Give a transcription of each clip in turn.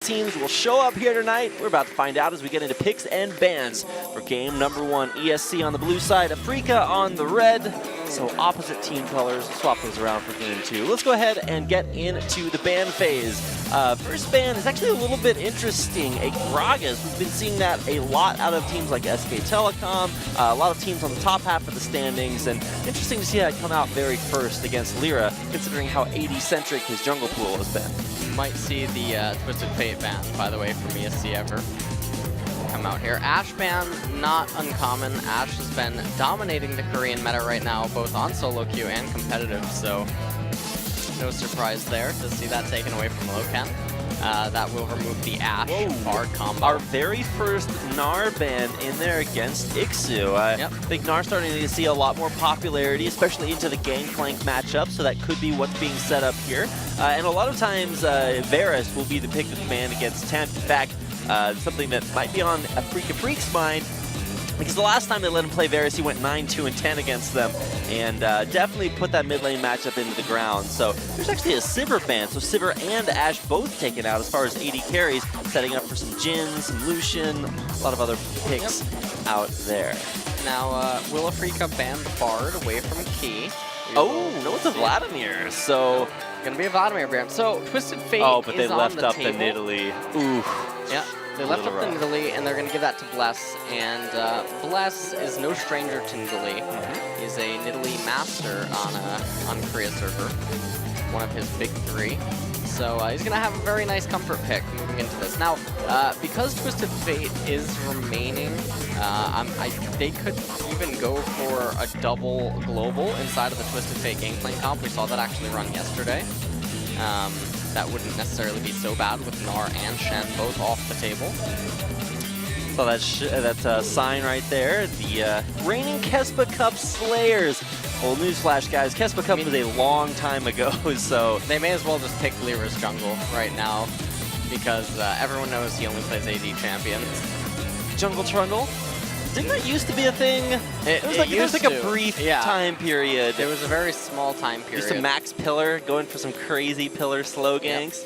teams will show up here tonight. We're about to find out as we get into picks and bans for game number 1. ESC on the blue side, Afrika on the red. So opposite team colors. We'll swap those around for game 2. Let's go ahead and get into the ban phase. First ban is actually a little bit interesting. A Gragas. We've been seeing that a lot out of teams like SK Telecom. A lot of teams on the top half of the standings. And interesting to see that come out very first against Lyra, considering how AD-centric his jungle pool has been. You might see the Twisted Fate ban, by the way, from ESC ever come out here. Ashe ban, not uncommon. Ashe has been dominating the Korean meta right now, both on solo queue and competitive, so no surprise there to see that taken away from Loken. That will remove the Ashe Bard combo. Our very first Gnar ban in there against Ixu. I think Gnar's starting to see a lot more popularity, especially into the Gangplank matchup, so that could be what's being set up here. And a lot of times, Varus will be the pick that's banned against Temp. In fact, something that might be on Afrika Freak's mind, because the last time they let him play Varus, he went 9-2-10 against them, and definitely put that mid lane matchup into the ground. So there's actually a Sivir ban, so Sivir and Ashe both taken out as far as AD carries, setting up for some Jhin, some Lucian, a lot of other picks out there. Now, will Afrika ban the Bard away from Key? Oh, no, it's a Vladimir, so... Gonna be a Vladimir ban. So, Twisted Fate but they is left on the up table. the Nidalee. Ooh. Yeah, they left up the Nidalee, and they're gonna give that to Bless. And Bless is no stranger to Nidalee. He's a Nidalee master on Korea server, one of his big 3. So he's going to have a very nice comfort pick moving into this. Now, because Twisted Fate is remaining, they could even go for a double global inside of the Twisted Fate Gangplank comp. We saw that actually run yesterday. That wouldn't necessarily be so bad with Gnar and Shen both off the table. So that's a sign right there. The reigning Kespa Cup Slayers. Well, newsflash, guys, Kespa Cup was a long time ago, so... They may as well just pick Lyra's jungle right now, because everyone knows he only plays AD champions. Jungle Trundle? Didn't that used to be a thing? It was like a brief time period. It was a very small time period. Just a max pillar, going for some crazy pillar slow ganks.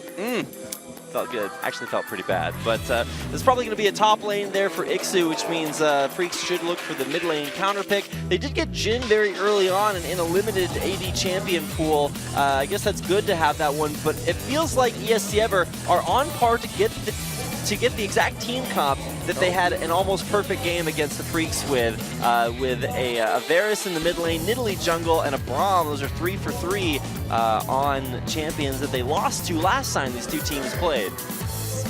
Felt good. Actually felt pretty bad. But there's probably going to be a top lane there for Ixu, which means Freaks should look for the mid lane counter pick. They did get Jhin very early on and in a limited AD champion pool. I guess that's good to have that one, but it feels like ESC Ever are on par to get the exact team comp that they had an almost perfect game against the Freaks with a Varus in the mid lane, Nidalee jungle, and a Braum. Those are 3 for 3 on champions that they lost to last time these two teams played.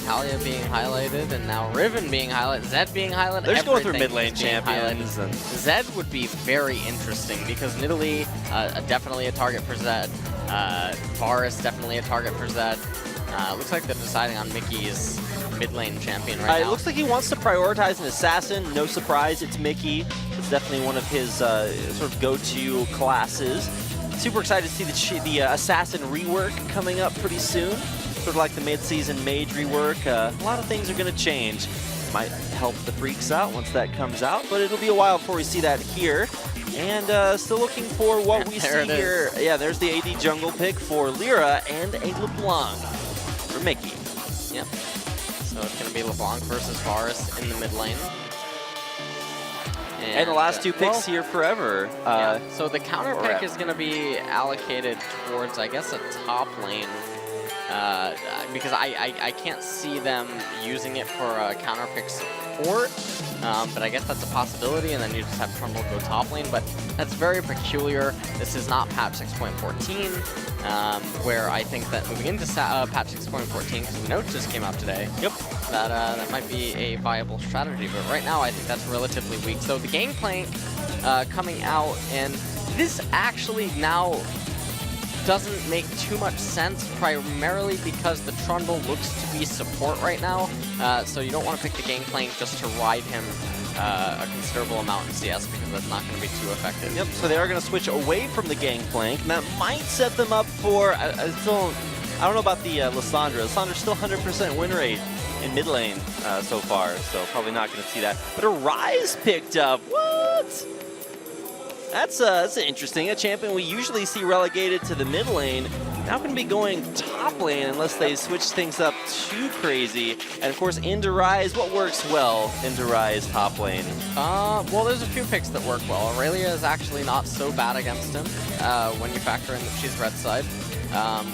Talia being highlighted, and now Riven being highlighted, Zed being highlighted. They're just going through mid lane champions. And Zed would be very interesting because Nidalee, definitely a target for Zed. Varus, definitely a target for Zed. Looks like they're deciding on Mickey's mid lane champion right now. It looks like he wants to prioritize an assassin. No surprise, it's Mickey. It's definitely one of his sort of go-to classes. Super excited to see the assassin rework coming up pretty soon. Sort of like the mid-season mage rework. A lot of things are going to change. Might help the Freaks out once that comes out, but it'll be a while before we see that here. And still looking for what we see here. Yeah, there's the AD jungle pick for Lyra and a LeBlanc for Mickey. Yep. So it's going to be LeBlanc versus Varus in the mid lane. And the last two picks here forever. So the counter pick is going to be allocated towards, I guess, a top lane. Because I can't see them using it for a counter pick support. But I guess that's a possibility, and then you just have Trundle go top lane. But that's very peculiar. This is not patch 6.14, where I think that moving into patch 6.14, because the note just came out today, that might be a viable strategy. But right now, I think that's relatively weak. So the Gangplank coming out, and this actually now doesn't make too much sense, primarily because the Trundle looks to be support right now, so you don't want to pick the Gangplank just to ride him a considerable amount in CS, because that's not going to be too effective. Yep, so they are going to switch away from the Gangplank, and that might set them up for, I don't know about the Lissandra. Lissandra's still 100% win rate in mid lane so far, so probably not going to see that. But a Rise picked up, what? That's interesting. A champion we usually see relegated to the mid lane now going to be going top lane unless they switch things up too crazy. And of course, into Rise, what works well into Rise top lane? Well, there's a few picks that work well. Aurelia is actually not so bad against him when you factor in that she's red side.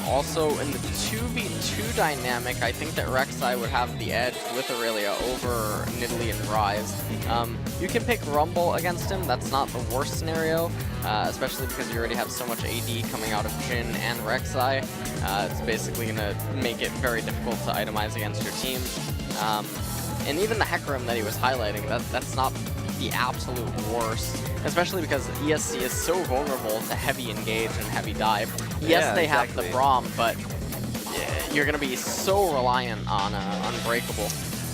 Also, in the 2v2 dynamic, I think that Rek'Sai would have the edge with Aurelia over Nidalee and Rise. You can pick Rumble against him. That's not the worst scenario, especially because you already have so much AD coming out of Jhin and Rek'Sai. It's basically going to make it very difficult to itemize against your team. And even the Hecarim that he was highlighting, that's not the absolute worst, especially because ESC is so vulnerable to heavy engage and heavy dive. Yes, they have the Braum, but you're going to be so reliant on Unbreakable.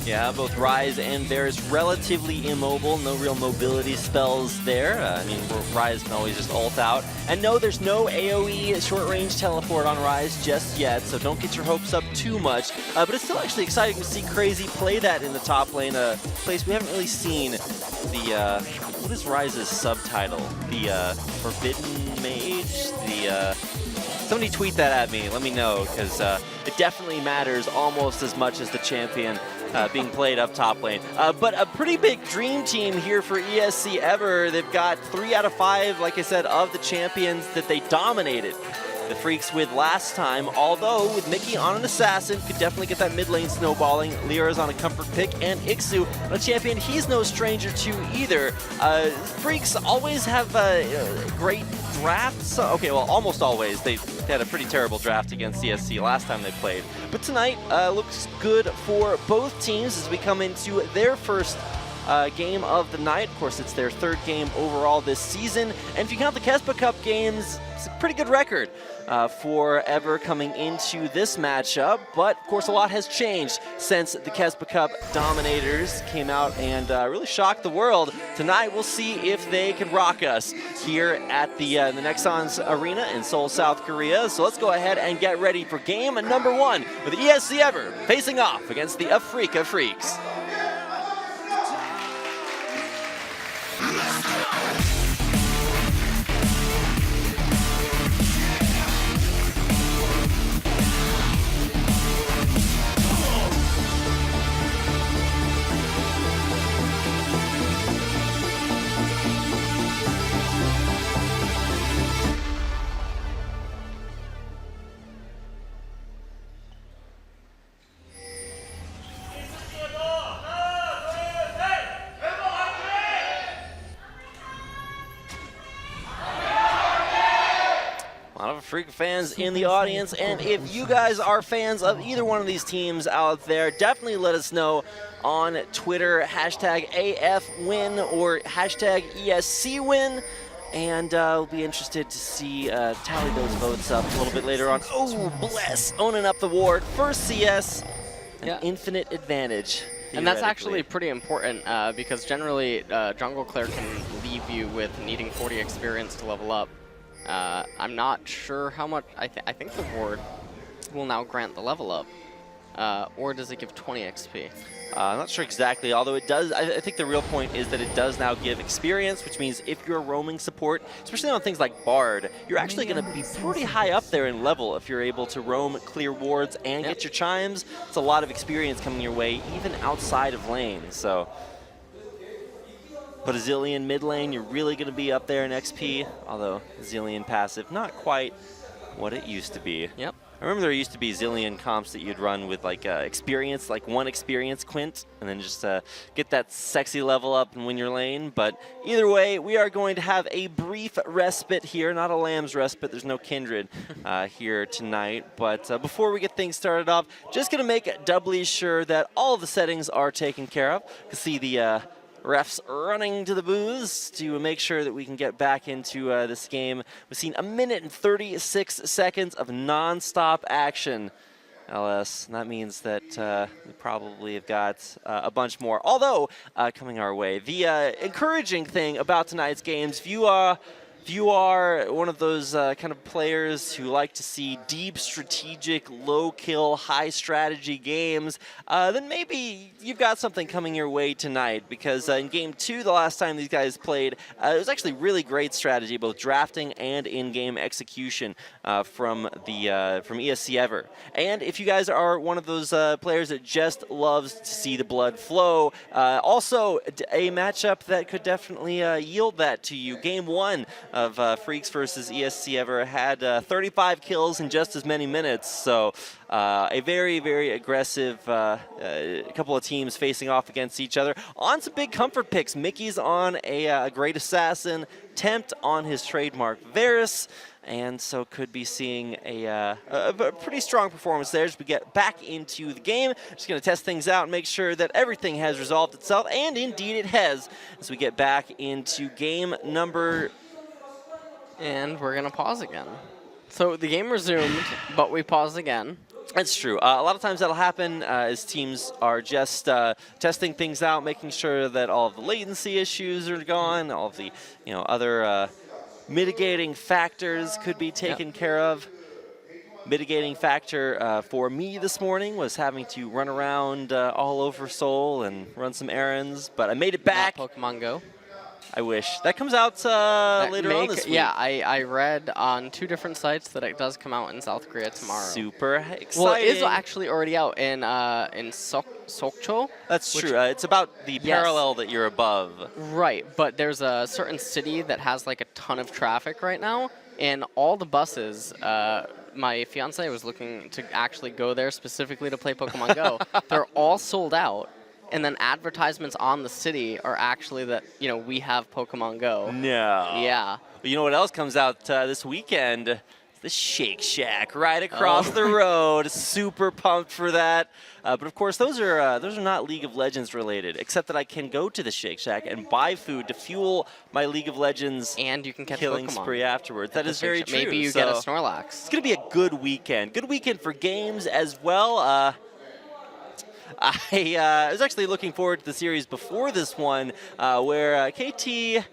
Yeah, both Rise and Bear's relatively immobile. No real mobility spells there. I mean, Rise can always just ult out. And no, there's no AoE short-range teleport on Rise just yet, so don't get your hopes up too much. But it's still actually exciting to see Crazy play that in the top lane, a place we haven't really seen. The, what is Rise's subtitle? The Forbidden Mage? The, somebody tweet that at me, let me know, because it definitely matters almost as much as the champion being played up top lane. But a pretty big dream team here for ESC ever. They've got 3 out of 5, like I said, of the champions that they dominated the Freaks with last time, although with Mickey on an assassin, could definitely get that mid lane snowballing. Lyra's on a comfort pick, and Ixu on a champion he's no stranger to either. Freaks always have great drafts. Okay, well, almost always. They had a pretty terrible draft against CSC last time they played. But tonight looks good for both teams as we come into their first game of the night. Of course, it's their 3rd game overall this season. And if you count the Kespa Cup games, it's a pretty good record for Ever coming into this matchup. But, of course, a lot has changed since the Kespa Cup Dominators came out and really shocked the world. Tonight, we'll see if they can rock us here at the Nexon's Arena in Seoul, South Korea. So let's go ahead and get ready for game number 1 with ESC Ever facing off against the Afrika Freaks. Freak fans in the audience, and if you guys are fans of either one of these teams out there, definitely let us know on Twitter, #AFWin or #ESCWin, and we'll be interested to see tally those votes up a little bit later on. Oh, bless, owning up the ward, first CS, an infinite advantage. And that's actually pretty important because generally Jungle Claire can leave you with needing 40 experience to level up. I'm not sure how much. I think the ward will now grant the level up, or does it give 20 XP? I'm not sure exactly, although it does. I think the real point is that it does now give experience, which means if you're a roaming support, especially on things like Bard, you're actually going to be pretty high up there in level if you're able to roam, clear wards, and get your chimes. It's a lot of experience coming your way, even outside of lane. So. But a Zillion mid lane, you're really going to be up there in XP, although Zillion passive, not quite what it used to be. Yep. I remember there used to be Zillion comps that you'd run with like experience, like 1 experience quint, and then just get that sexy level up and win your lane. But either way, we are going to have a brief respite here, not a Lamb's respite, there's no Kindred here tonight. But before we get things started off, just going to make doubly sure that all of the settings are taken care of. You can see the refs running to the booths to make sure that we can get back into this game. We've seen 1 minute and 36 seconds of non-stop action, LS. And that means that we probably have got a bunch more, although coming our way. The encouraging thing about tonight's games, if you if you are one of those kind of players who like to see deep, strategic, low-kill, high-strategy games, then maybe you've got something coming your way tonight, because in Game 2, the last time these guys played, it was actually really great strategy, both drafting and in-game execution from ESC Ever. And if you guys are one of those players that just loves to see the blood flow, also a matchup that could definitely yield that to you. Game 1 of Freaks versus ESC Ever had 35 kills in just as many minutes, so a very, very aggressive couple of teams facing off against each other. On some big comfort picks, Mickey's on a Great Assassin, Tempt on his trademark Varus, and so could be seeing a pretty strong performance there as we get back into the game. Just going to test things out and make sure that everything has resolved itself, and indeed it has, as we get back into game number... And we're going to pause again. So the game resumed, but we paused again. That's true. A lot of times that'll happen as teams are just testing things out, making sure that all of the latency issues are gone, all of the other mitigating factors could be taken care of. Mitigating factor for me this morning was having to run around all over Seoul and run some errands, but I made it back. Not Pokemon Go. I wish. That comes out later on this week. Yeah, I read on 2 different sites that it does come out in South Korea tomorrow. Super exciting. Well, it is actually already out in Sokcho. That's true. It's about the parallel that you're above. Right, but there's a certain city that has like a ton of traffic right now, and all the buses, my fiance was looking to actually go there specifically to play Pokemon Go. They're all sold out. And then advertisements on the city are actually that, we have Pokemon Go. No. Yeah. But you know what else comes out this weekend? The Shake Shack right across the road. Super pumped for that. But of course, those are not League of Legends related, except that I can go to the Shake Shack and buy food to fuel my League of Legends and you can catch killing Pokemon spree afterwards. That is very true. Maybe you get a Snorlax. It's going to be a good weekend. Good weekend for games as well. I was actually looking forward to the series before this one, where KT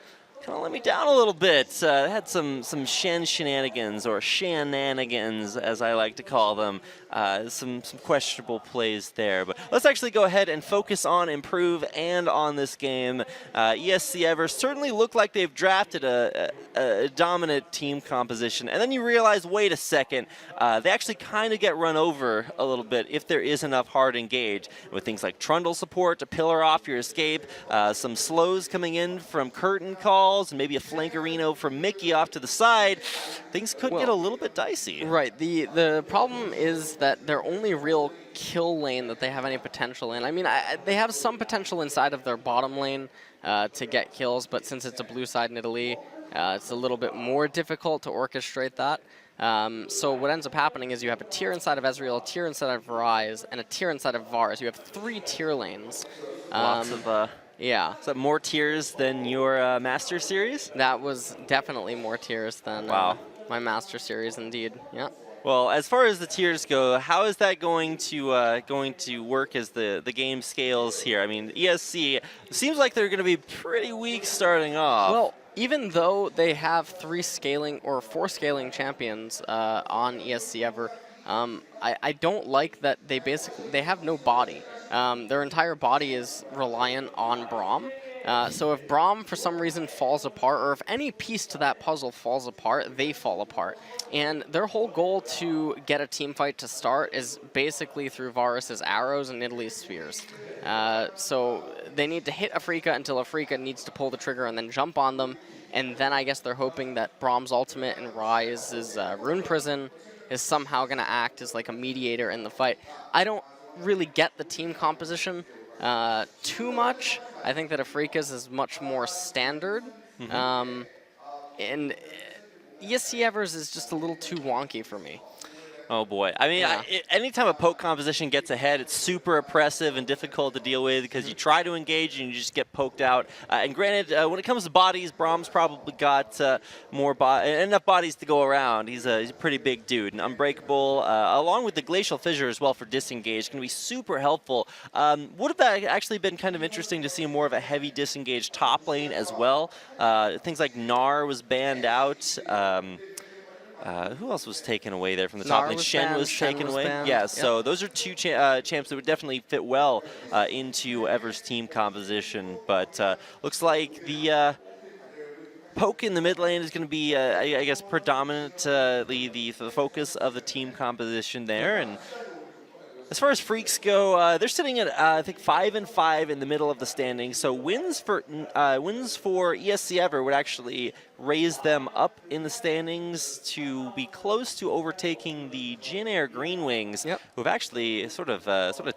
kind of let me down a little bit. Had some shenanigans, or shenanigans, as I like to call them. Some questionable plays there. But let's actually go ahead and focus on Improve and on this game. ESC Ever certainly look like they've drafted a dominant team composition. And then you realize, wait a second, they actually kind of get run over a little bit if there is enough hard engage. With things like Trundle support to pillar off your escape, some slows coming in from curtain calls, and maybe a flankerino from Mickey off to the side, things could get a little bit dicey. Right. The problem is that their only real kill lane that they have any potential in, I mean, they have some potential inside of their bottom lane to get kills, but since it's a blue side in Italy, it's a little bit more difficult to orchestrate that. So what ends up happening is you have a tier inside of Ezreal, a tier inside of Ryze, and a tier inside of Varus. You have 3 tier lanes. Lots of... Yeah. Is that more tiers than your Master Series? That was definitely more tiers than my Master Series, indeed. Yeah. Well, as far as the tiers go, how is that going to work as the game scales here? I mean, ESC seems like they're going to be pretty weak starting off. Well, even though they have 4 scaling champions on ESC Ever, I don't like that they have no body. Their entire body is reliant on Braum. So if Braum for some reason falls apart, or if any piece to that puzzle falls apart, they fall apart. And their whole goal to get a team fight to start is basically through Varus's arrows and Italy's spheres. So they need to hit Afrika until Afrika needs to pull the trigger and then jump on them. And then I guess they're hoping that Braum's ultimate and Ryze's Rune Prison is somehow going to act as like a mediator in the fight. I don't really get the team composition too much. I think that Afrika's is much more standard. And ESC Evers is just a little too wonky for me. Oh boy. I mean, Yeah. anytime a poke composition gets ahead, it's super oppressive and difficult to deal with because you try to engage and you just get poked out. And granted, when it comes to bodies, Brahms probably got enough bodies to go around. He's a pretty big dude. And Unbreakable, along with the Glacial Fissure as well for disengage, can be super helpful. Would have actually been kind of interesting to see more of a heavy disengage top lane as well. Things like Gnar was banned out. Who else was taken away there from the top lane? Shen was taken away. Banned. Yeah, Yep. so those are two champs that would definitely fit well into Ever's team composition. But looks like the poke in the mid lane is going to be, I guess, predominantly the focus of the team composition there. And as far as Freaks go, they're sitting at I think 5-5 in the middle of the standings. So wins for ESC Ever would actually raise them up in the standings to be close to overtaking the Jin Air Green Wings, who have actually sort of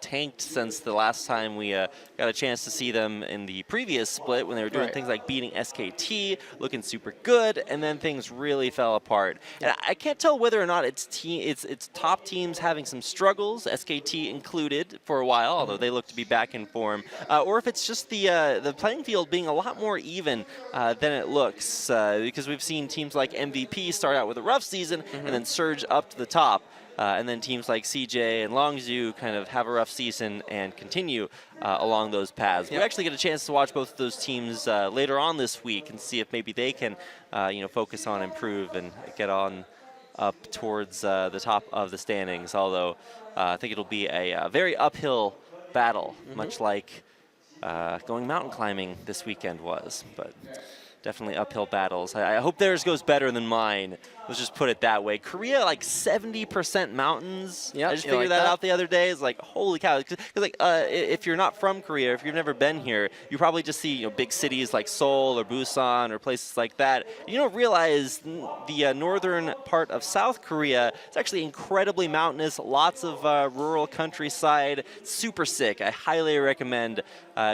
tanked since the last time we got a chance to see them in the previous split when they were doing things like beating SKT, looking super good, and then things really fell apart. And I can't tell whether or not it's top teams having some struggles, SKT included for a while, although they look to be back in form, or if it's just the playing field being a lot more even than it looks. Because we've seen teams like MVP start out with a rough season and then surge up to the top. And then teams like CJ and Longzhu kind of have a rough season and continue along those paths. We actually get a chance to watch both of those teams later on this week and see if maybe they can focus on improve and get on up towards the top of the standings. Although I think it'll be a very uphill battle, much like going mountain climbing this weekend was. But definitely uphill battles. I hope theirs goes better than mine. Let's just put it that way. Korea, like 70% mountains. I just figured that out the other day. It's like, holy cow. Because like, if you're not from Korea, if you've never been here, you probably just see big cities like Seoul or Busan or places like that. You don't realize the northern part of South Korea is actually incredibly mountainous. Lots of rural countryside. Super sick. I highly recommend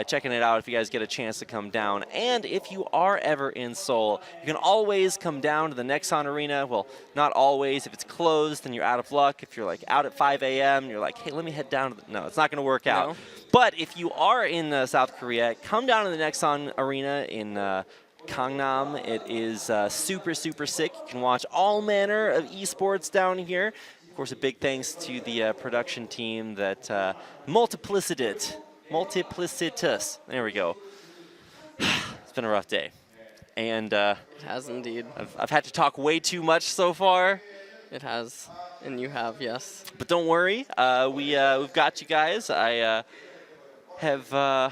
checking it out if you guys get a chance to come down. And if you are ever in Seoul, you can always come down to the Nexon Arena. Well, not always. If it's closed, then you're out of luck. If you're like out at 5 a.m., you're like, hey, let me head down to no, it's not going to work out. But if you are in South Korea, come down to the Nexon Arena in Gangnam. It is super, super sick. You can watch all manner of esports down here. Of course, a big thanks to the production team that multiplicitous. There we go. It's been a rough day. And it has indeed. I've had to talk way too much so far. It has, and you have, yes. But don't worry, we've got you guys. I have. I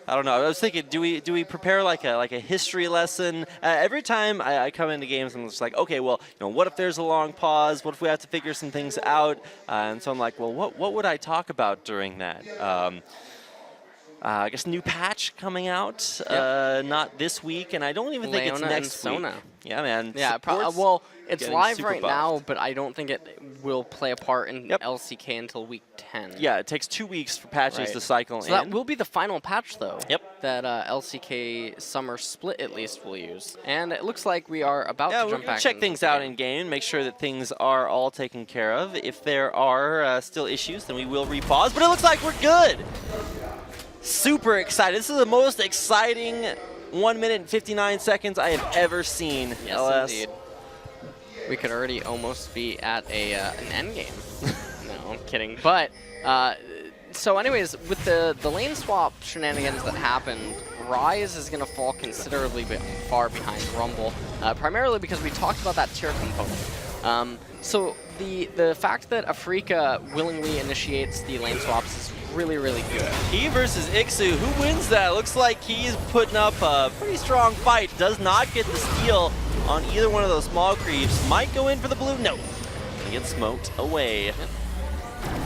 don't know. I was thinking, do we prepare like a history lesson? Every time I come into games, I'm just like, okay, well, what if there's a long pause? What if we have to figure some things out? And so I'm like, well, what would I talk about during that? I guess new patch coming out, not this week, and I don't even think it's next week. Yeah, man. Yeah, well, it's live right now, but I don't think it will play a part in LCK until week 10. Yeah, it takes 2 weeks for patches to cycle in. So that will be the final patch, though. Yep. That LCK Summer Split, at least, will use. And it looks like we are about to jump back. Check things out in game, make sure that things are all taken care of. If there are still issues, then we will repause. But it looks like we're good. Super excited. This is the most exciting 1 minute and 59 seconds I have ever seen. Yes, LS. Indeed. We could already almost be at an end game. No, I'm kidding. But so, anyways, with the lane swap shenanigans that happened, Rise is going to fall considerably far behind Rumble, primarily because we talked about that tier component. So the fact that Afrika willingly initiates the lane swaps is really, really good. He versus Ixu. Who wins that? Looks like he's putting up a pretty strong fight. Does not get the steal on either one of those small creeps. Might go in for the blue. No. He gets smoked away.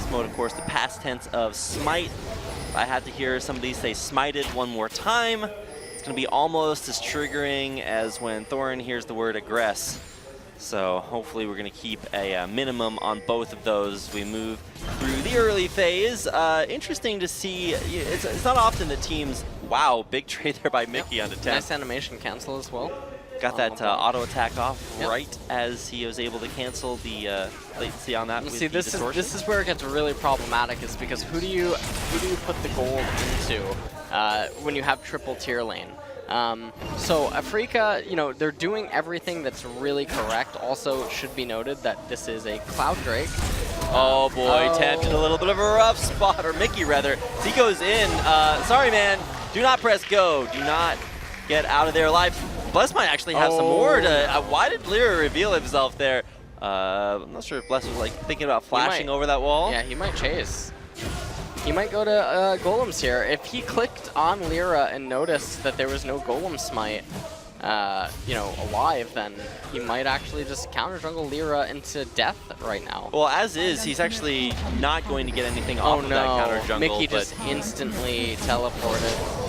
Smote, of course, the past tense of smite. If I had to hear somebody say smited one more time, it's going to be almost as triggering as when Thorin hears the word aggress. So hopefully we're going to keep a minimum on both of those as we move through the early phase. Interesting to see. It's not often that teams... Wow, big trade there by Mickey onto 10. Nice animation cancel as well. Got that auto attack off right as he was able to cancel the latency on that. See, this is where it gets really problematic, is because who do you put the gold into when you have triple tier lane? So Afrika, you know, they're doing everything that's really correct. Also, it should be noted that this is a Cloud Drake. Oh boy, Tempt in a little bit of a rough spot, or Mickey rather. He goes in. Sorry, man. Do not press go. Do not get out of there alive. Bless might actually have some more to. Why did Lyra reveal himself there? I'm not sure if Bless was like thinking about flashing over that wall. Yeah, he might chase. He might go to Golems here. If he clicked on Lyra and noticed that there was no Golem Smite, you know, alive, then he might actually just counter jungle Lyra into death right now. Well, as is, he's actually not going to get anything off of that counter jungle. Mickey just instantly teleported.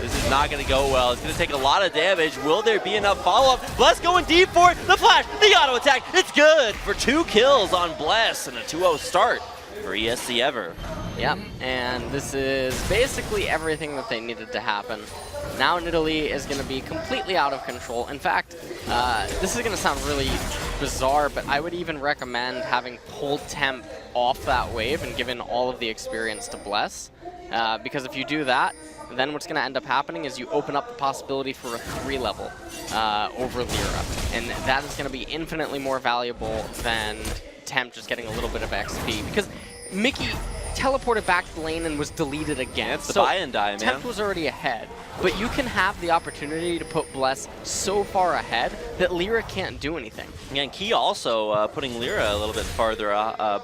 This is not going to go well. It's going to take a lot of damage. Will there be enough follow-up? Bless going deep for it. The flash, the auto attack. It's good for 2 kills on Bless and a 2-0 start for ESC Ever. Yep, and this is basically everything that they needed to happen. Now Nidalee is going to be completely out of control. In fact, this is going to sound really bizarre, but I would even recommend having pulled Temp off that wave and given all of the experience to Bless. Because if you do that, then what's going to end up happening is you open up the possibility for a 3 level over Lyra. And that is going to be infinitely more valuable than Temp just getting a little bit of XP. Because Mickey teleported back to the lane and was deleted again. It's the buy and die, man. Tempt was already ahead. But you can have the opportunity to put Bless so far ahead that Lyra can't do anything. Yeah, and Key also putting Lyra a little bit farther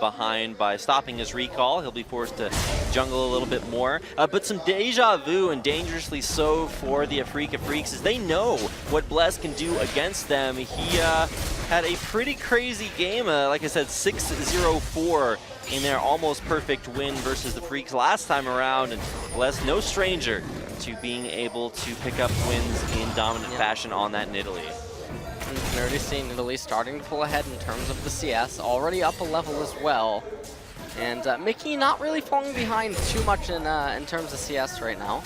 behind by stopping his recall. He'll be forced to jungle a little bit more. But some deja vu, and dangerously so, for the Afrika Freaks, is they know what Bless can do against them. He had a pretty crazy game. Like I said, 6-0-4 in their almost perfect win versus the Freaks last time around. And Bless, no stranger to being able to pick up wins in dominant fashion on that Nidalee. And you can already see Nidalee starting to pull ahead in terms of the CS, already up a level as well. And Mickey not really falling behind too much in terms of CS right now.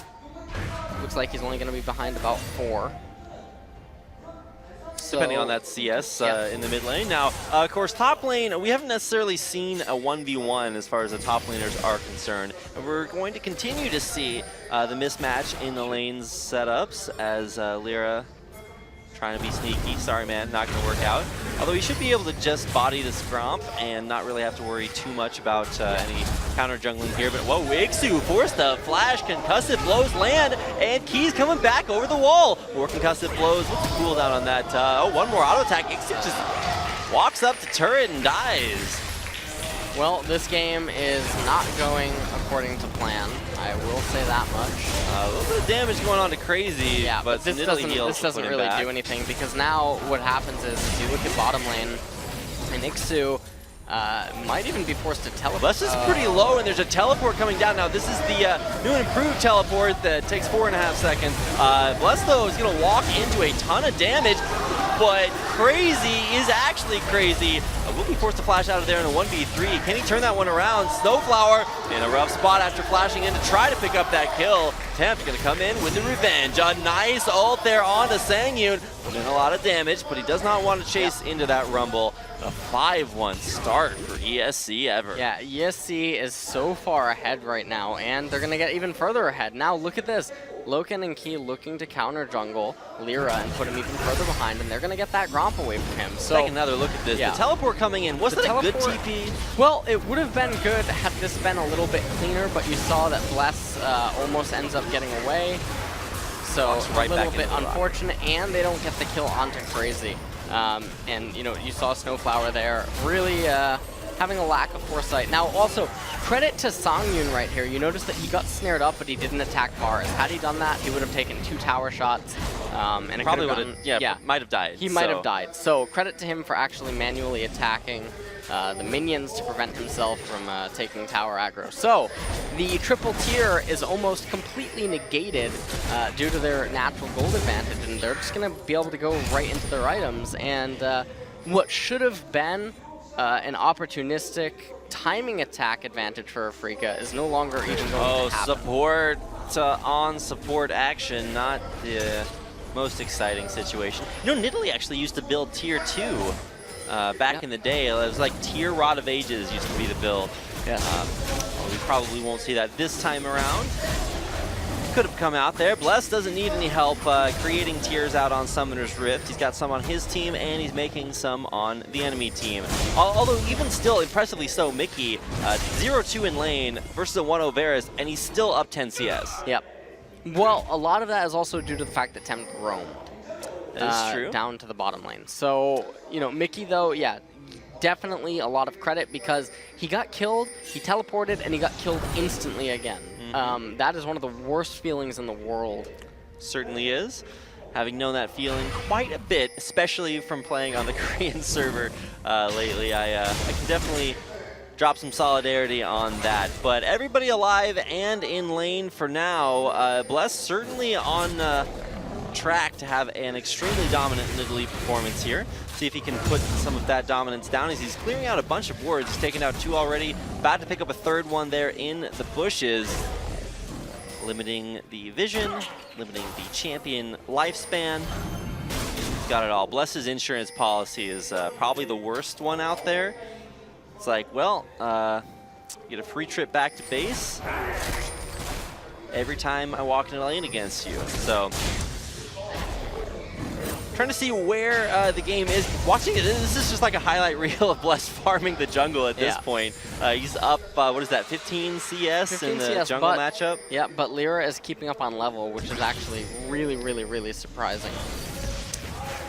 Looks like he's only going to be behind about 4. Depending on that CS in the mid lane. Now, of course, top lane, we haven't necessarily seen a 1v1 as far as the top laners are concerned. And we're going to continue to see the mismatch in the lanes setups as Lyra trying to be sneaky. Sorry, man, not going to work out. Although he should be able to just body the Scromp and not really have to worry too much about any counter jungling here. But whoa, Ixu forced the flash, concussive blows land, and Key's coming back over the wall. More concussive blows. What's the cooldown on that? Oh, one more auto attack. Ixu just walks up to turret and dies. Well, this game is not going according to plan. I will say that much. A little bit of damage going on to Crazy, yeah, but this doesn't really do anything, because now what happens is, if you look at bottom lane, and Ixu might even be forced to teleport. Bless is pretty low, and there's a teleport coming down. Now, this is the new and improved teleport that takes 4.5 seconds. Bless, though, is going to walk into a ton of damage, but Crazy is actually crazy. Will be forced to flash out of there in a 1v3. Can he turn that one around? Snowflower in a rough spot after flashing in to try to pick up that kill. Tempt going to come in with the revenge. A nice ult there onto Sangyun. Putting in a lot of damage, but he does not want to chase into that rumble. A 5-1 start for ESC Ever. Yeah, ESC is so far ahead right now, and they're going to get even further ahead. Now, look at this. Loken and Key looking to counter jungle Lyra and put him even further behind, and they're going to get that Gromp away from him. So take another look at this. Yeah. The teleport coming in. Was that a good TP? Well, it would have been good had this been a little bit cleaner, but you saw that Bless almost ends up getting away. So a little bit unfortunate, and they don't get the kill onto Crazy. And, you know, you saw Snowflower there really having a lack of foresight. Now, also, credit to Sangyun right here. You notice that he got snared up, but he didn't attack bars. Had he done that, he would have taken 2 tower shots. And it probably would have, might have died. He might have died. So credit to him for actually manually attacking the minions to prevent himself from taking tower aggro. So the triple tier is almost completely negated due to their natural gold advantage, and they're just going to be able to go right into their items. And what should have been an opportunistic timing attack advantage for Afrika is no longer even going to happen. Support on support action, not the most exciting situation. You know, Nidalee actually used to build tier 2 back in the day. It was like tier Rod of Ages used to be the build. Yes. Well, we probably won't see that this time around. Could have come out there. Bless doesn't need any help creating tiers out on Summoner's Rift. He's got some on his team, and he's making some on the enemy team. Although even still, impressively so, Mickey, 0-2 in lane versus a 1-0 Varus, and he's still up 10 CS. Yep. Well, a lot of that is also due to the fact that Tempt roamed. That is true. Down to the bottom lane. So, you know, Mickey, though, yeah, definitely a lot of credit because he got killed, he teleported, and he got killed instantly again. That is one of the worst feelings in the world. Certainly is. Having known that feeling quite a bit, especially from playing on the Korean server lately, I can definitely drop some solidarity on that. But everybody alive and in lane for now. Bless certainly on track to have an extremely dominant Nidalee performance here. See if he can put some of that dominance down as he's clearing out a bunch of wards. He's taken out 2 already, about to pick up a 3rd one there in the bushes. Limiting the vision, limiting the champion lifespan. He's got it all. Bless's insurance policy is probably the worst one out there. It's like, well, you get a free trip back to base every time I walk in a lane against you. So, trying to see where the game is. Watching it, this is just like a highlight reel of Bless farming the jungle at this point. He's up, what is that, 15 CS 15 in the CS, jungle matchup? Yeah, but Lyra is keeping up on level, which is actually really, really, really surprising.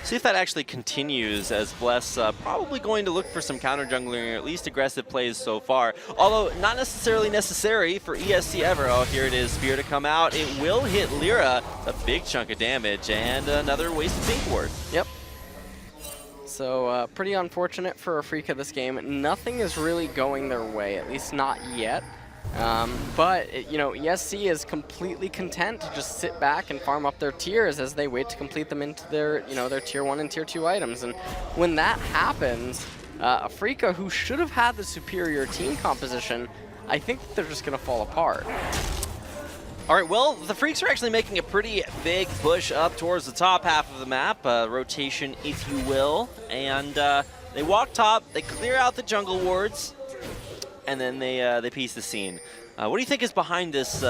See if that actually continues, as Bless probably going to look for some counter jungling or at least aggressive plays so far. Although not necessarily necessary for ESC ever. Oh, here it is, Spear to come out. It will hit Lyra, a big chunk of damage, and another wasted pink ward. Yep. So pretty unfortunate for Afrika this game. Nothing is really going their way, at least not yet. But, you know, ESC is completely content to just sit back and farm up their tiers as they wait to complete them into their, you know, their tier 1 and tier 2 items. And when that happens, Afrika, who should have had the superior team composition, I think they're just going to fall apart. All right, well, the Freaks are actually making a pretty big push up towards the top half of the map, rotation, if you will. And they walk top, they clear out the jungle wards, and then they piece the scene. What do you think is behind this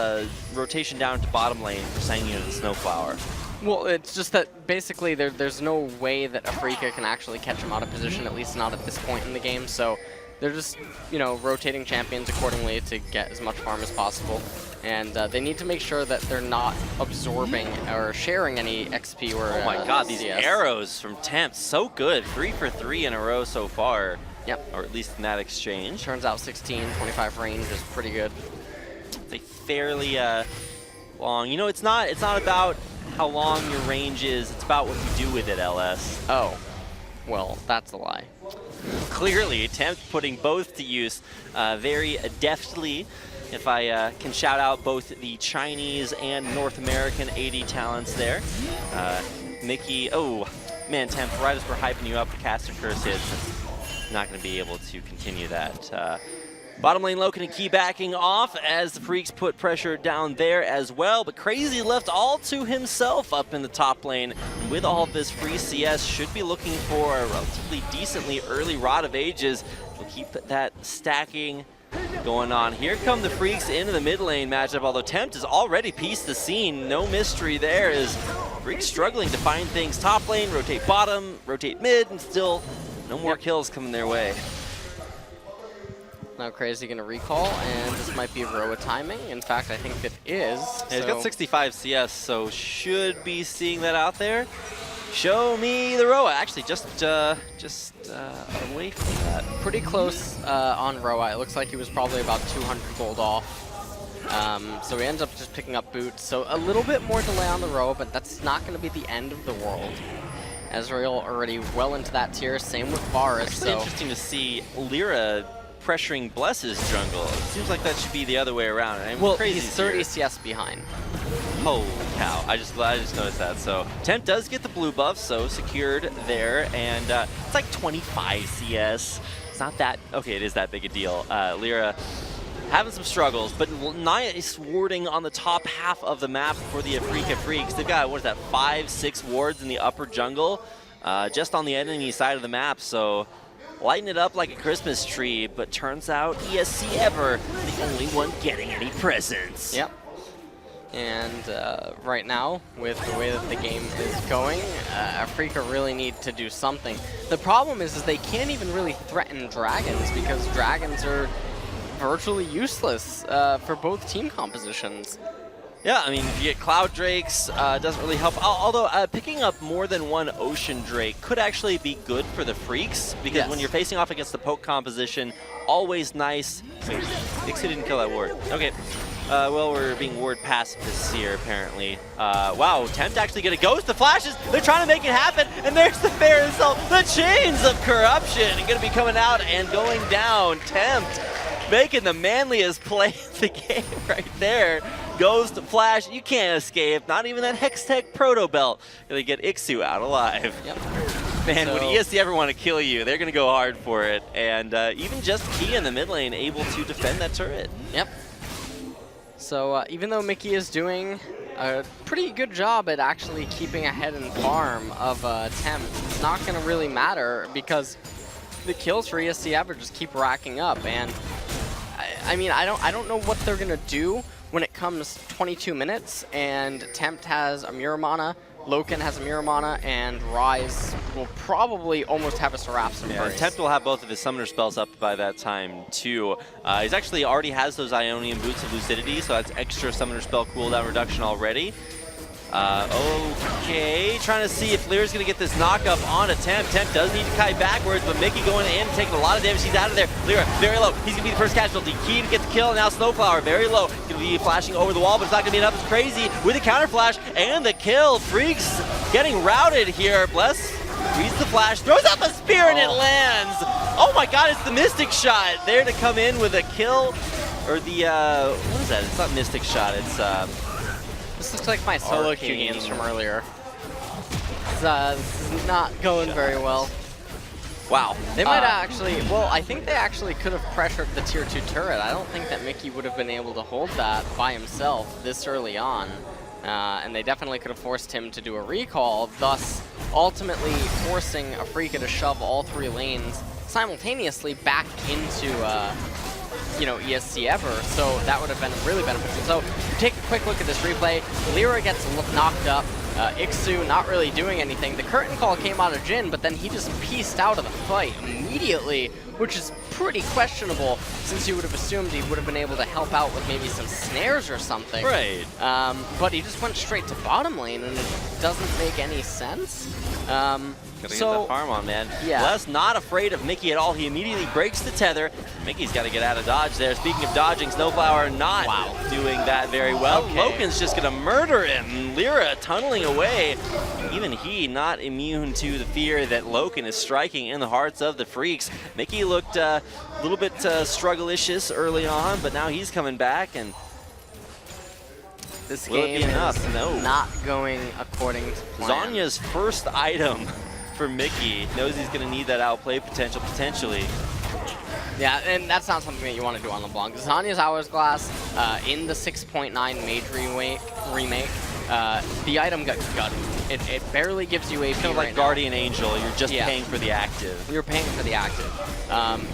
rotation down to bottom lane for Sangyu and the Snowflower? Well, it's just that basically there's no way that Afrika can actually catch him out of position, at least not at this point in the game. So they're just, you know, rotating champions accordingly to get as much farm as possible. And they need to make sure that they're not absorbing or sharing any XP or oh my god, these CS. arrows from Tempt, so good. 3 for 3 in a row so far. Yep. Or at least in that exchange. Turns out 16, 25 range is pretty good. It's a fairly long. You know, it's not about how long your range is. It's about what you do with it, LS. Oh, well, that's a lie. Clearly, Tempt putting both to use very deftly. If I can shout out both the Chinese and North American AD talents there. Mickey, oh man, Tempt, right as we're hyping you up, the caster curse hits. Not going to be able to continue that. Bottom lane low, and key backing off as the Freaks put pressure down there as well. But Crazy left all to himself up in the top lane. And with all of this free CS, should be looking for a relatively decently early Rod of Ages. We'll keep that stacking going on. Here come the Freaks into the mid lane matchup, although Tempt has already pieced the scene. No mystery there, as Freaks struggling to find things top lane, rotate bottom, rotate mid, and still no more kills coming their way. Now Crazy gonna recall, and this might be Roa timing. In fact, I think it is. Yeah, he's got 65 CS, so should be seeing that out there. Show me the Roa. Actually, just away from that. Pretty close on Roa. It looks like he was probably about 200 gold off. So he ends up just picking up boots. So a little bit more delay on the Roa, but that's not going to be the end of the world. Ezreal already well into that tier. Same with Varus. Actually, interesting to see Lyra pressuring Bless's jungle. It seems like that should be the other way around. I mean, well, he's 30 CS behind. Holy cow, I just noticed that. So Tempt does get the blue buff, so secured there, and it's like 25 CS. It's not that, okay, it is that big a deal. Lyra having some struggles, but nice warding on the top half of the map for the Afrika Freaks. They've got, what is that, 5-6 wards in the upper jungle, just on the enemy side of the map, so lighting it up like a Christmas tree, but turns out ESC ever the only one getting any presents. Yep. And right now, with the way that the game is going, Afrika really need to do something. The problem is they can't even really threaten dragons because dragons are virtually useless for both team compositions. Yeah, I mean, if you get Cloud Drakes, doesn't really help. Although picking up more than one Ocean Drake could actually be good for the Freaks, because when you're facing off against the poke composition, always nice. Wait, Ixu didn't kill that ward. Okay. Well, we're being ward pacifists here, apparently. Wow, Tempt actually gonna ghost the flashes. They're trying to make it happen, and there's the fair insult. The chains of corruption gonna be coming out and going down. Tempt making the manliest play of the game right there. Ghost, flash, you can't escape. Not even that Hextech Proto Belt. Gonna get Ixu out alive. Yep. Man, So, would ESC ever want to kill you? They're gonna go hard for it. And even just Key in the mid lane able to defend that turret. Yep. So even though Mickey is doing a pretty good job at actually keeping ahead in farm of Tempt, it's not going to really matter because the kills for ESC ever just keep racking up. And I mean, I don't know what they're going to do when it comes 22 minutes and Tempt has a Muramana, Loken has a Muramana, and Rise will probably almost have a Seraph. Yeah, Tempt will have both of his summoner spells up by that time too. He's actually already has those Ionian Boots of Lucidity, so that's extra summoner spell cooldown reduction already. Okay, trying to see if Lyra's going to get this knock-up on a Tempt. Tempt does need to kite backwards, but Mickey going in and taking a lot of damage. He's out of there. Lyra, very low. He's going to be the first casualty. Key to get the kill, and now Snowflower, very low. Going to be flashing over the wall, but it's not going to be enough. It's crazy with the counter flash and the kill. Freaks getting routed here. Bless reads the flash, throws up a spear, and it lands. Oh my god, it's the Mystic Shot there to come in with a kill. Or the, what is that? It's not Mystic Shot, it's, this looks like my solo Q games from earlier. This is not going very well. Wow. They might actually, well, I think they actually could have pressured the tier 2 turret. I don't think that Mickey would have been able to hold that by himself this early on. And they definitely could have forced him to do a recall, thus ultimately forcing Afrika to shove all 3 lanes simultaneously back into you know, ESC ever, so that would have been really beneficial. So take a quick look at this replay. Lyra gets knocked up. Ixu not really doing anything. The curtain call came out of Jhin, but then he just pieced out of the fight immediately, which is pretty questionable since you would have assumed he would have been able to help out with maybe some snares or something. Right. But he just went straight to bottom lane, and it doesn't make any sense. Gotta get that farm on, man. Yeah. Les not afraid of Mickey at all. He immediately breaks the tether. Mickey's got to get out of dodge there. Speaking of dodging, Snowflower not doing that very well. Okay. Loken's just going to murder him. Lyra tunneling away. Even he not immune to the fear that Loken is striking in the hearts of the Freaks. Mickey looked a little bit struggle-icious early on, but now he's coming back, and this will game it be enough? is No. not going according to plan. Zanya's first item for Mickey. Knows he's going to need that outplay potential, potentially. Yeah, and that's not something that you want to do on LeBlanc. Zanya's Hourglass in the 6.9 Mage remake, the item got gutted. It barely gives you AP Kind of like Guardian Angel, you're just paying for the active. You're paying for the active.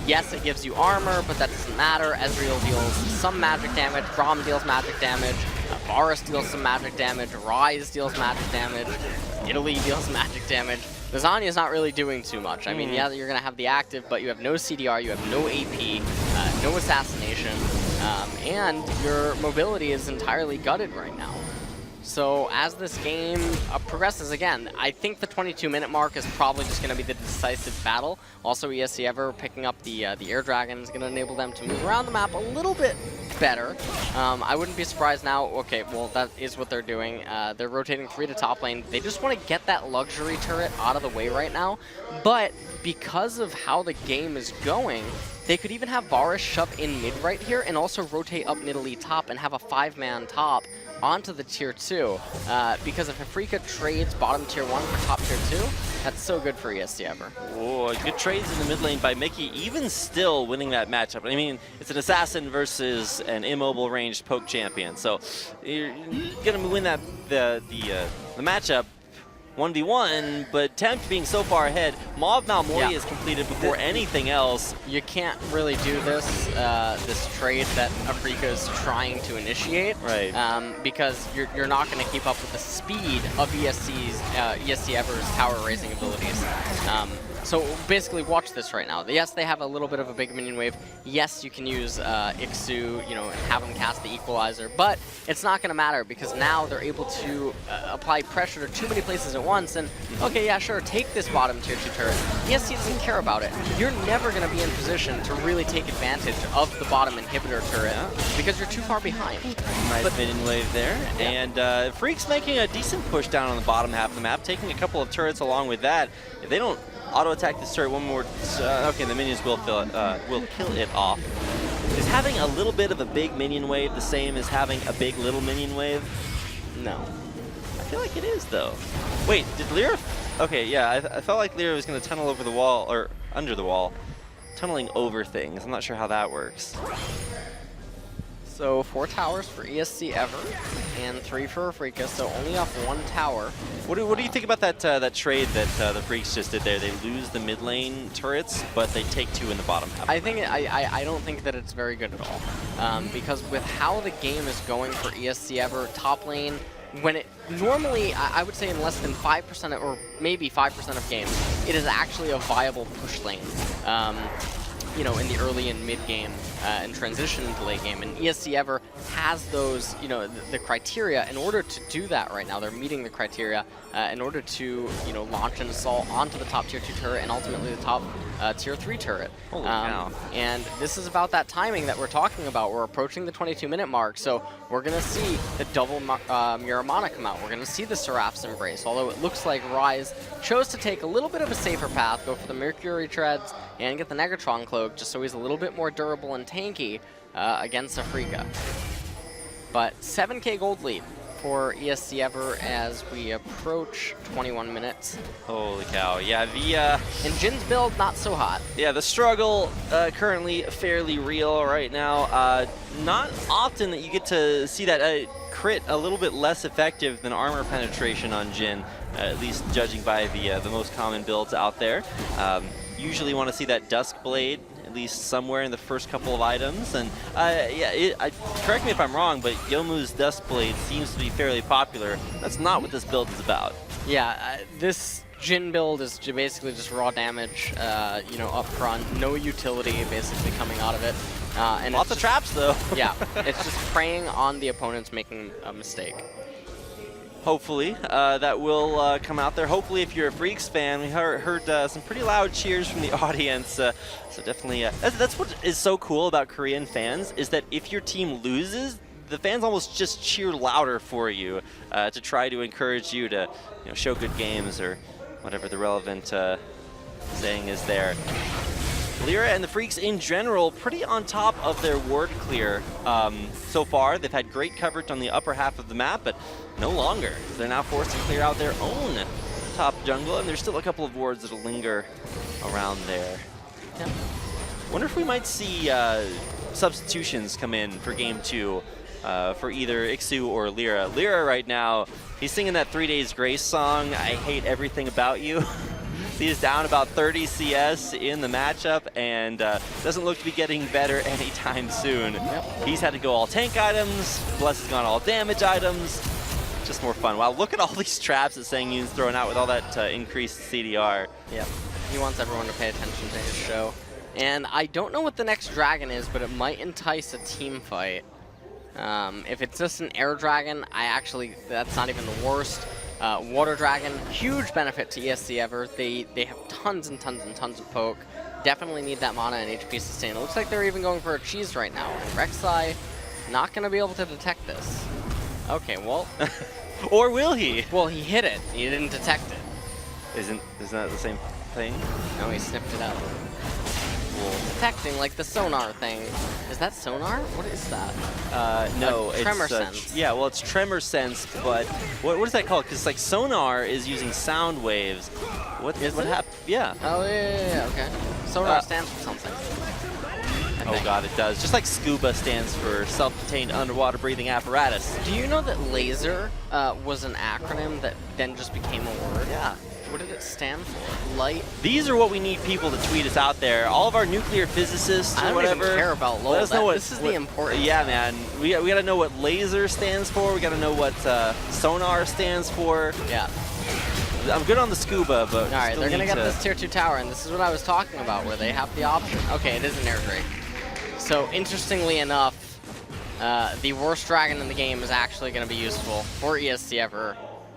Yes, it gives you armor, but that doesn't matter. Ezreal deals some magic damage, Braum deals magic damage, Varus deals some magic damage, Rise deals magic damage, Italy deals magic damage. The Zanya's not really doing too much. I mean, yeah, you're going to have the active, but you have no CDR, you have no AP, no assassination, and your mobility is entirely gutted right now. So as this game progresses, again, I think the 22-minute mark is probably just going to be the decisive battle. Also, ESC Ever picking up the Air Dragon is going to enable them to move around the map a little bit better. I wouldn't be surprised now. Okay, well, that is what they're doing. They're rotating 3 to top lane. They just want to get that luxury turret out of the way right now. But because of how the game is going, they could even have Varus shove in mid right here and also rotate up Nidalee top and have a 5-man top onto the tier 2, because if Afrika trades bottom tier 1 for top tier 2, that's so good for ESC Ever. Oh, good trades in the mid lane by Mickey, even still winning that matchup. I mean, it's an assassin versus an immobile ranged poke champion, so you're gonna win that the matchup 1v1, but Tempt being so far ahead, Maw Malmori is completed before anything else. You can't really do this this trade that Afrika is trying to initiate, right? Because you're not going to keep up with the speed of ESC Ever's tower raising abilities. So basically, watch this right now. Yes, they have a little bit of a big minion wave. Yes, you can use Ixu, and have them cast the Equalizer, but it's not going to matter because now they're able to apply pressure to too many places at once. And okay, yeah, sure, take this bottom tier 2 turret. ESC doesn't care about it. You're never going to be in position to really take advantage of the bottom inhibitor turret because you're too far behind. Nice minion wave there, and Freak's making a decent push down on the bottom half of the map, taking a couple of turrets along with that. If they don't auto-attack this turret one more, okay, the minions will kill it off. Is having a little bit of a big minion wave the same as having a big little minion wave? No. I feel like it is, though. Wait, did Lyra? Okay, yeah, I felt like Lyra was going to tunnel over the wall, or under the wall. Tunneling over things. I'm not sure how that works. So 4 towers for ESC Ever, and 3 for Afrika, so only off 1 tower. What do you think about that that trade that the Freaks just did there? They lose the mid lane turrets, but they take 2 in the bottom half. I don't think that it's very good at all, because with how the game is going for ESC Ever, top lane, when it normally, I would say in less than 5% or maybe 5% of games, it is actually a viable push lane. In the early and mid game and transition to late game, and ESC Ever has those, the criteria in order to do that right now. They're meeting the criteria in order to, launch an assault onto the top tier 2 turret and ultimately the top tier 3 turret. Holy cow. And this is about that timing that we're talking about. We're approaching the 22-minute mark, so we're going to see the double Miramana come out. We're going to see the Seraph's Embrace, although it looks like Rise chose to take a little bit of a safer path, go for the Mercury Treads, and get the Negatron Cloak, just so he's a little bit more durable and tanky against Afrika. But 7K gold lead for ESC Ever as we approach 21 minutes. Holy cow, yeah, and Jin's build, not so hot. Yeah, the struggle currently fairly real right now. Not often that you get to see that crit a little bit less effective than armor penetration on Jin, at least judging by the most common builds out there. Usually want to see that Dusk Blade at least somewhere in the first couple of items, and correct me if I'm wrong, but Youmuu's Dusk Blade seems to be fairly popular. That's not what this build is about. Yeah, this Jin build is basically just raw damage, up front, no utility basically coming out of it. And lots of traps though. Yeah, it's just preying on the opponents making a mistake. Hopefully, that will come out there. Hopefully, if you're a Freaks fan, we heard some pretty loud cheers from the audience. So definitely, that's what is so cool about Korean fans, is that if your team loses, the fans almost just cheer louder for you to try to encourage you to show good games, or whatever the relevant saying is there. Lyra and the Freaks in general pretty on top of their ward clear so far. They've had great coverage on the upper half of the map, but no longer. They're now forced to clear out their own top jungle, and there's still a couple of wards that'll linger around there. Yeah. Wonder if we might see substitutions come in for Game 2 for either Ixu or Lyra. Lyra right now, he's singing that 3 Days Grace song, I Hate Everything About You. He's down about 30 CS in the matchup, and doesn't look to be getting better anytime soon. Yep. He's had to go all tank items, Bless has gone all damage items. Just more fun. Wow, look at all these traps that Sangyun's throwing out with all that increased CDR. Yep, he wants everyone to pay attention to his show. And I don't know what the next dragon is, but it might entice a team fight. If it's just an air dragon, that's not even the worst. Water Dragon, huge benefit to ESC Ever. They have tons and tons and tons of poke. Definitely need that mana and HP sustain. It looks like they're even going for a cheese right now. Rek'Sai, not going to be able to detect this. Okay, well. Or will he? Well, he hit it. He didn't detect it. Isn't that the same thing? No, he sniffed it out. cool. Detecting, like the sonar thing. Is that sonar? What is that? No, tremor it's sense. yeah, well, it's tremor sense, but what is that called? Because like sonar is using sound waves. What happened? Yeah. Oh yeah, okay. Sonar stands for something. Oh god, it does. Just like SCUBA stands for self-contained underwater breathing apparatus. Do you know that laser was an acronym that then just became a word? Yeah. What did it stand for? Light? These are what we need people to tweet us out there. All of our nuclear physicists I or don't whatever. even care about LOL. Let us know what this is the important. Yeah, man. We gotta know what laser stands for. We gotta know what sonar stands for. Yeah. I'm good on the SCUBA, but all right, they're gonna get this tier 2 tower, and this is what I was talking about, where they have the option. Okay, it is an air drake. So interestingly enough, the worst dragon in the game is actually going to be useful for ESC ever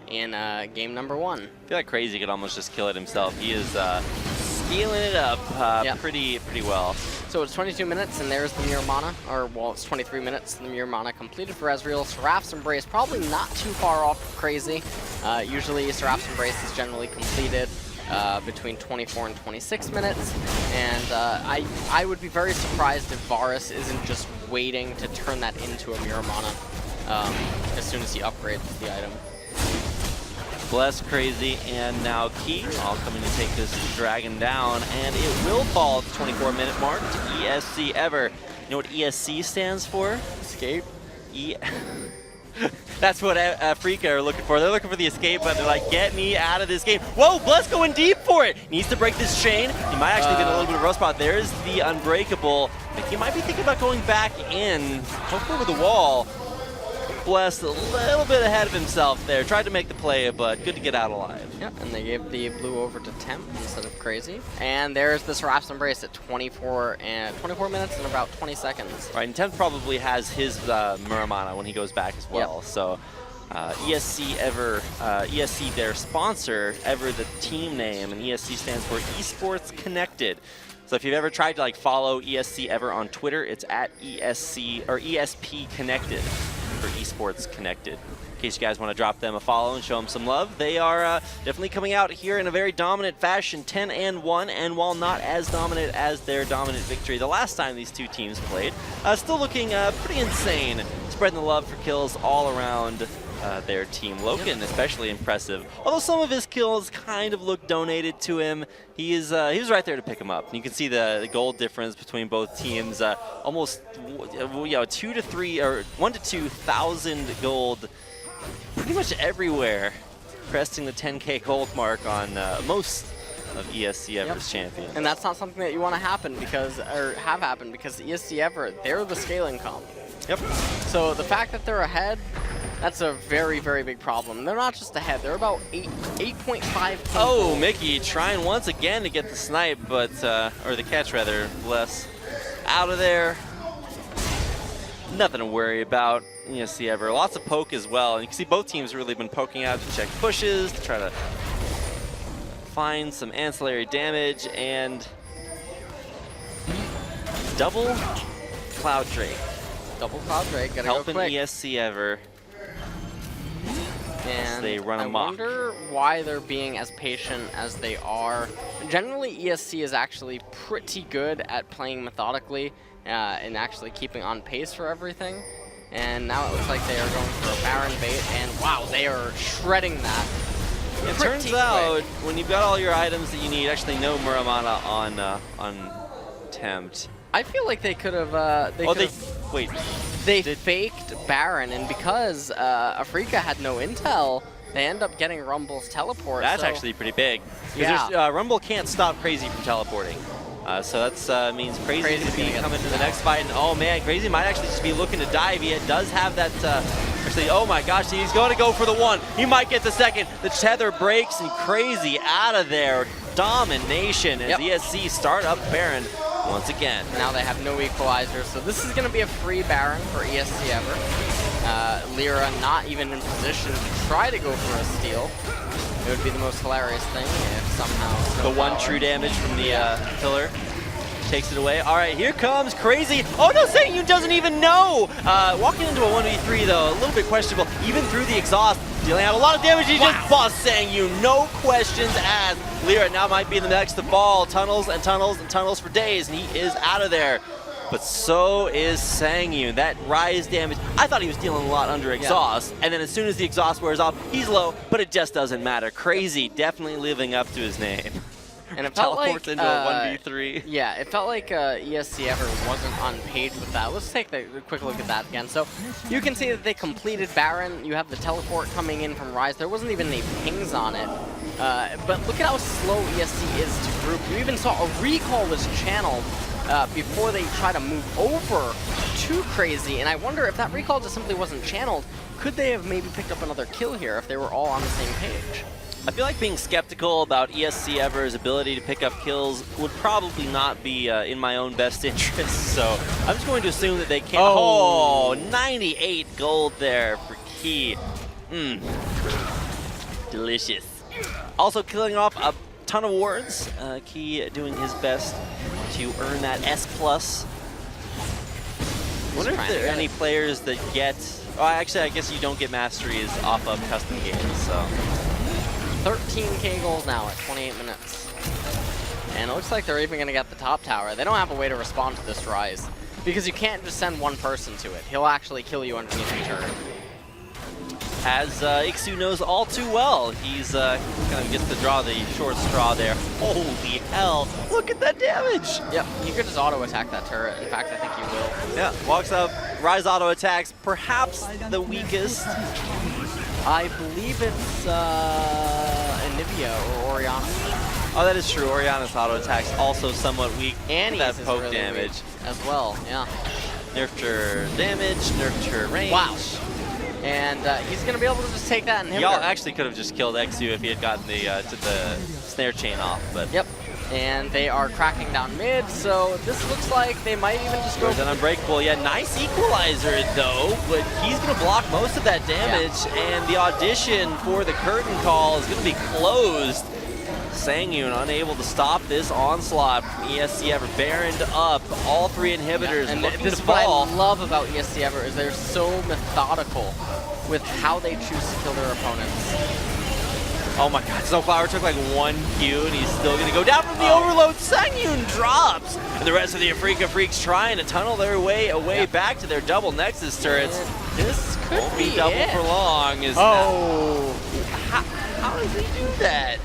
in game number 1. I feel like Crazy could almost just kill it himself. He is scaling it up pretty well. So it's 22 minutes, and there's the Mirror Mana, or well, it's 23 minutes. The Mirror Mana completed for Ezreal. Seraph's Embrace probably not too far off of Crazy. Usually Seraph's Embrace is generally completed between 24 and 26 minutes, and I would be very surprised if Varus isn't just waiting to turn that into a Mirror Mana as soon as he upgrades the item. Bless, Crazy, and now Key all coming to take this dragon down, and it will fall at the 24-minute mark to ESC Ever. You know what ESC stands for? Escape? That's what Afrika are looking for. They're looking for the escape button. They're like, get me out of this game. Whoa, Bless going deep for it. Needs to break this chain. He might actually get a little bit of a rough spot. There's the Unbreakable. He might be thinking about going back in, hopefully with the wall. Bless a little bit ahead of himself there. Tried to make the play, but good to get out alive. Yep, and they gave the blue over to Temp instead of Crazy. And there's the Seraph's Embrace at 24 minutes and about 20 seconds. Right, and Temp probably has his Mirror Mana when he goes back as well. Yep. So ESC Ever, ESC their sponsor, Ever the team name, and ESC stands for Esports Connected. So if you've ever tried to like follow ESC Ever on Twitter, it's at ESC or ESP Connected for Esports Connected. In case you guys want to drop them a follow and show them some love, they are definitely coming out here in a very dominant fashion, 10-1, and while not as dominant as their dominant victory the last time these two teams played, still looking pretty insane, spreading the love for kills all around their team. Loken especially impressive, although some of his kills kind of look donated to him. He was right there to pick him up. You can see the gold difference between both teams, almost 1 to 2 thousand gold pretty much everywhere, cresting the 10K gold mark on most of ESC Ever's champions. And that's not something that you want to have happen because ESC Ever, they're the scaling comp. Yep. So the fact that they're ahead, that's a very, very big problem. They're not just ahead, they're about 8.5. Oh, Mickey trying once again to get the snipe, but, or the catch rather, Bless out of there. Nothing to worry about. ESC Ever. Lots of poke as well. And you can see both teams really been poking out to check pushes, to try to find some ancillary damage, and double Cloud Drake. Double Cloud Drake, gotta helping go quick. ESC Ever. And they run amok. I wonder why they're being as patient as they are. Generally, ESC is actually pretty good at playing methodically and actually keeping on pace for everything. And now it looks like they are going for a Baron bait, and wow, they are shredding that. It turns out, when you've got all your items that you need, actually no Mirror Mana on Tempt. I feel like they could have. They faked Baron, and because Afrika had no intel, they end up getting Rumble's teleport. That's actually pretty big. Yeah. Rumble can't stop Crazy from teleporting. So that means Crazy could be coming to the next fight, and oh man, Crazy might actually just be looking to dive. He does have that, actually, oh my gosh, he's going to go for the one. He might get the second. The tether breaks, and Crazy out of there. Domination as ESC start up Baron once again. Now they have no equalizer, so this is going to be a free Baron for ESC Ever. Lyra not even in position to try to go for a steal. It would be the most hilarious thing if somehow... The one true damage from the pillar. takes it away. All right, here comes Crazy. Oh no, Sangyun doesn't even know. Walking into a 1v3 though, a little bit questionable. Even through the exhaust, dealing out a lot of damage. He just busts Sangyun, no questions asked. Lyra now might be the next to fall. Tunnels and tunnels and tunnels for days, and he is out of there. But so is Sangyun. That rise damage, I thought he was dealing a lot under exhaust, and then as soon as the exhaust wears off, he's low, but it just doesn't matter. Crazy, definitely living up to his name. And it felt Teleports like, into a 1v3. Yeah, it felt like ESC ever wasn't on page with that. Let's take a quick look at that again. So you can see that they completed Baron. You have the teleport coming in from Rise. There wasn't even any pings on it. But look at how slow ESC is to group. You even saw a recall was channeled before they try to move over to Crazy. And I wonder if that recall just simply wasn't channeled, could they have maybe picked up another kill here if they were all on the same page? I feel like being skeptical about ESC Ever's ability to pick up kills would probably not be in my own best interest, so I'm just going to assume that they can't. Oh, 98 gold there for Key. Delicious. Also killing off a ton of wards. Key doing his best to earn that S+. I wonder if there are any players that get... Oh, actually, I guess you don't get masteries off of custom games, so... 13k goals now at 28 minutes. And it looks like they're even going to get the top tower. They don't have a way to respond to this Rise, because you can't just send one person to it. He'll actually kill you underneath the turret. As Iksu knows all too well, he's kind of gets to draw the short straw there. Holy hell, look at that damage! Yep, he could just auto-attack that turret. In fact, I think he will. Yeah, walks up, Rise auto attacks, perhaps the weakest. I believe it's Anivia or Oriana. Oh, that is true. Oriana's auto attacks also somewhat weak. And that poke really damage as well. Yeah. Nerfed her damage, nerfed her range. Wow. And he's gonna be able to just take that inhibitor. Y'all actually could have just killed Iksu if he had gotten the snare chain off, but. Yep. And they are cracking down mid, so this looks like they might even just go. There's an unbreakable. Yeah, nice equalizer though, but he's gonna block most of that damage, and the audition for the curtain call is gonna be closed. Sangyun unable to stop this onslaught from ESC Ever. Baroned up, all three inhibitors looking this to is what fall. I love about ESC Ever is they're so methodical with how they choose to kill their opponents. Oh my god, Snowflower took like 1 Q and he's still gonna go down from the overload. Sangyun drops! And the rest of the Afrika Freaks trying to tunnel their way away back to their double Nexus turrets. This could be double it. for long. How does he do that?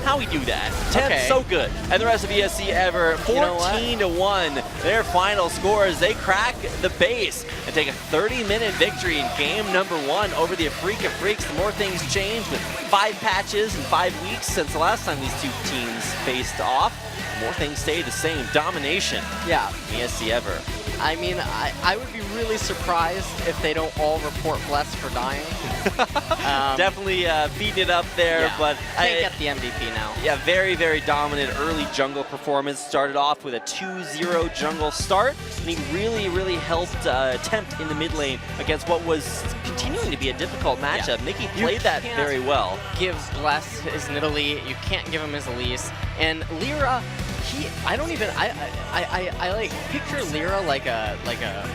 How we do that? 10th, so good. And the rest of ESC Ever, 14-1. Their final scores, they crack the base and take a 30-minute victory in game number 1 over the Afrika Freaks. The more things change with 5 patches in 5 weeks since the last time these two teams faced off. The more things stay the same. Domination. Yeah. ESC Ever. I mean, I would be really surprised if they don't all report Bless for dying. Definitely beating it up there, but can't get the MVP now. Yeah, very, very dominant early jungle performance. Started off with a 2-0 jungle start, and he really, really helped tempt in the mid lane against what was continuing to be a difficult matchup. Nikki played that very well. Give Bless his Nidalee, you can't give him his Elise, and Lyra. I like picture Lyra like a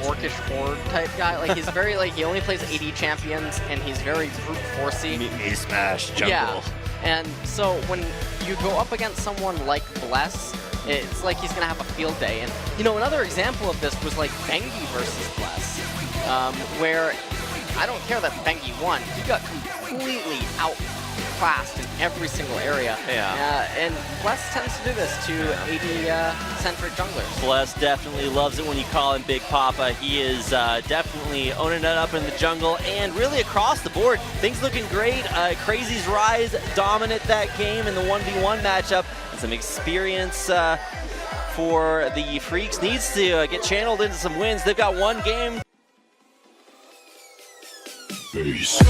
orcish horde type guy. Like he's very he only plays AD champions and he's very brute forcey. Me smash jungle. Yeah, and so when you go up against someone like Bless, it's like he's gonna have a field day. And you know, another example of this was like Bengi versus Bless, where I don't care that Bengi won. He got completely outclassed in every single area. Yeah. And Bless tends to do this to AD-centric junglers. Bless definitely loves it when you call him Big Papa. He is definitely owning it up in the jungle and really across the board. Things looking great. Crazy's Rise dominant that game in the 1v1 matchup. And some experience for the Freaks needs to get channeled into some wins. They've got one game. Peace.